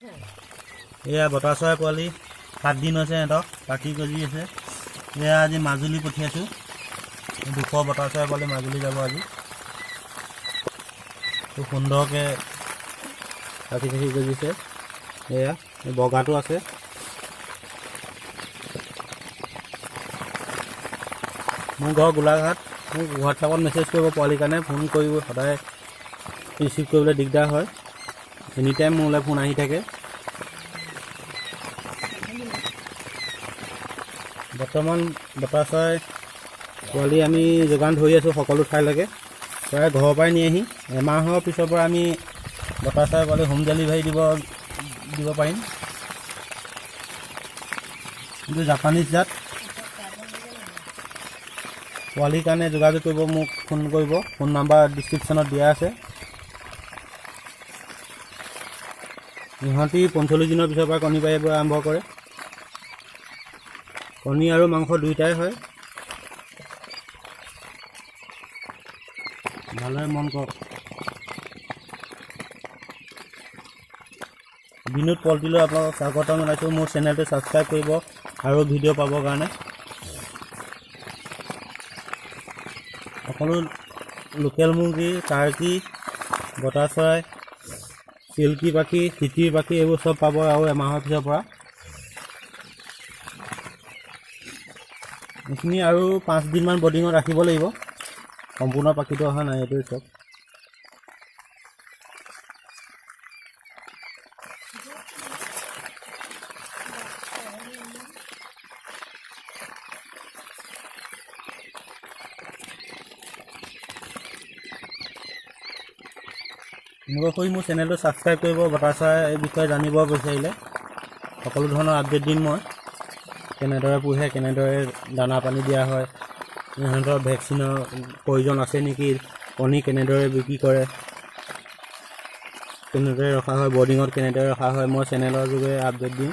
এয়া বতা চৰাই পোৱালি 7 দিন হৈছে সিহঁতক পাখি গজি আছে। এয়া আজি মাজুলী পঠিয়াইছোঁ 200 বতা চৰাই পোৱালি মাজুলী যাব আজি। খুব সুন্দৰকৈ পাখি গজিছে। এয়া বগাটো আছে। মোৰ ঘৰ গোলাঘাট। মোক হোৱাটছআপত মেছেজ কৰিব পোৱালিৰ কাৰণে, ফোন কৰিব। সদায় ৰিচিভ কৰিবলৈ দিগদাৰ হয়, এনি টাইম মোলৈ ফোন আহি থাকে। বৰ্তমান বতা চৰাই পোৱালি আমি যোগান ধৰি আছোঁ সকলো ঠাইলৈকে। প্ৰায় ঘৰৰ পৰাই নিয়েহি। এমাহৰ পিছৰ পৰা আমি বতা চৰাই পোৱালি হোম ডেলিভাৰী দিব পাৰিম। কিন্তু জাপানীজ জাত পোৱালিৰ কাৰণে যোগাযোগ কৰিব, মোক ফোন কৰিব। ফোন নাম্বাৰ ডিছক্ৰিপশ্যনত দিয়া আছে। ইহঁতি 45 দিনৰ পিছৰ পৰা কণী পাৰিব আৰম্ভ কৰে। কণী আৰু মাংস দুয়োটাই হয়। ভালদৰে মন কৰক। বিনোদ পল্ট্ৰিলৈ আপোনালোকক স্বাগতম জনাইছোঁ। মোৰ চেনেলটো ছাবস্ক্ৰাইব কৰিব আৰু ভিডিঅ' পাবৰ কাৰণে। সকলো লোকেল মুৰ্গী, টাৰ্কি, বতা চৰাই, চিল্কি পাখি, চিটিৰ পাখি এইবোৰ চব পাব আৰু এমাহৰ পিছৰ পৰা। এইখিনি আৰু 5 দিনমান বৰ্ডিঙত ৰাখিব লাগিব। সম্পূৰ্ণ পাখিটো অহা নাই, এইটোৱে চব। এনেকুৱা কৰি মোৰ চেনেলটো ছাবস্ক্ৰাইব কৰিব। বতা চৰাইৰ বিষয়ে জানিব বিচাৰিলে সকলো ধৰণৰ আপডেট দিম মই। কেনেদৰে পোহে, কেনেদৰে দানা পানী দিয়া হয়, সিহঁতৰ ভেকচিনৰ প্ৰয়োজন আছে নেকি, কণী কেনেদৰে বিক্ৰী কৰে, কেনেদৰে ৰখা হয়, বৰ্ডিঙত কেনেদৰে ৰখা হয়, মই চেনেলৰ যোগেৰে আপডেট দিম।